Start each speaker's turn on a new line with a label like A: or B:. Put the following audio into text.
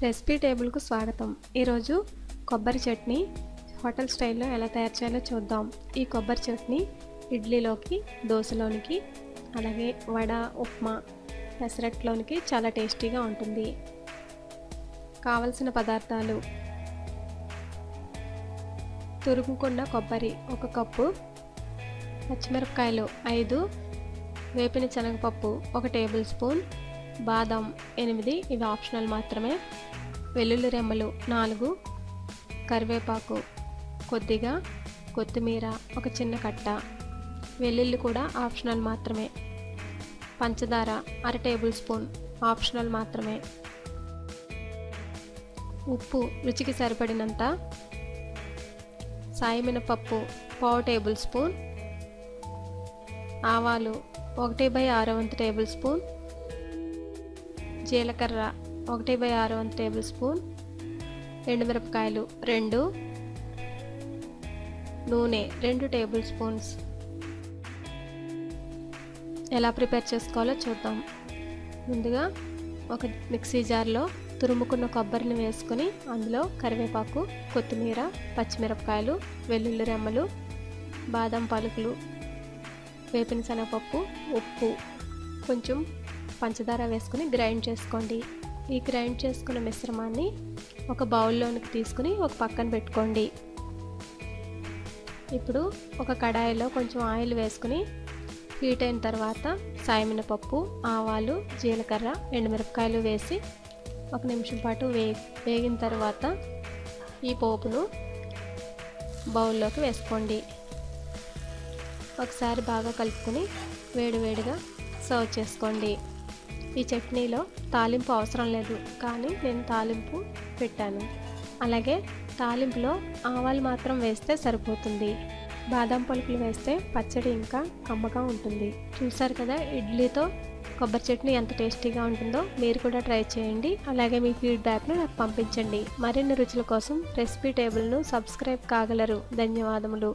A: Recipe టేబుల్కు స్వాగతం. ఈరోజు కొబ్బరి చట్నీ హోటల్ స్టైల్లో ఎలా తయారు చేయాలో చూద్దాం. ఈ కొబ్బరి చట్నీ ఇడ్లీలోకి, దోశలోనికి, అలాగే వడ, ఉప్మా, పెసరట్లోనికి చాలా టేస్టీగా ఉంటుంది. కావలసిన పదార్థాలు: తురుముకున్న కొబ్బరి 1 కప్పు, పచ్చిమిరపకాయలు 5, వేపిన శనగపప్పు 1 టేబుల్ స్పూన్, బాదం 8, ఇవి ఆప్షనల్ మాత్రమే, వెల్లుల్లి రెమ్మలు 4, కరివేపాకు కొద్దిగా, కొత్తిమీర 1 చిన్న కట్ట, వెల్లుల్లి కూడా ఆప్షనల్ మాత్రమే, పంచదార 1/2 టేబుల్ స్పూన్ ఆప్షనల్ మాత్రమే, ఉప్పు రుచికి సరిపడినంత, సాయిమినపప్పు 1/4 టేబుల్ స్పూన్, ఆవాలు 1/6 టేబుల్ స్పూన్, జీలకర్ర 1/6 టేబుల్ స్పూన్, ఎండుమిరపకాయలు 2, నూనె 2 టేబుల్ స్పూన్స్. ఎలా ప్రిపేర్ చేసుకోవాలో చూద్దాం. ముందుగా ఒక మిక్సీ జార్లో తురుముకున్న కొబ్బరిని వేసుకొని అందులో కరివేపాకు, కొత్తిమీర, పచ్చిమిరపకాయలు, వెల్లుల్లి రెమ్మలు, బాదం పలుకులు, వేపిన శనగపప్పు, ఉప్పు, కొంచెం పంచదార వేసుకుని గ్రైండ్ చేసుకోండి. ఈ గ్రైండ్ చేసుకున్న మిశ్రమాన్ని ఒక బౌల్లోనికి తీసుకుని ఒక పక్కన పెట్టుకోండి. ఇప్పుడు ఒక కడాయిలో కొంచెం ఆయిల్ వేసుకుని హీట్ అయిన తర్వాత సాయిమినపప్పు, ఆవాలు, జీలకర్ర, ఎండుమిరపకాయలు వేసి 1 నిమిషం పాటు వేగిన తర్వాత ఈ పోపును బౌల్లోకి వేసుకోండి. ఒకసారి బాగా కలుపుకొని వేడివేడిగా సర్వ్ చేసుకోండి. ఈ చట్నీలో తాలింపు అవసరం లేదు, కానీ నేను తాలింపు పెట్టాను. అలాగే తాలింపులో ఆవాలు మాత్రం వేస్తే సరిపోతుంది. బాదం పలుకులు వేస్తే పచ్చడి ఇంకా కమ్మగా ఉంటుంది. చూసారు కదా, ఇడ్లీతో కొబ్బరి చట్నీ ఎంత టేస్టీగా ఉంటుందో. మీరు కూడా ట్రై చేయండి. అలాగే మీ ఫీడ్బ్యాక్ను నాకు పంపించండి. మరిన్ని రుచుల కోసం రెసిపీ టేబుల్ను సబ్స్క్రైబ్ కాగలరు. ధన్యవాదములు.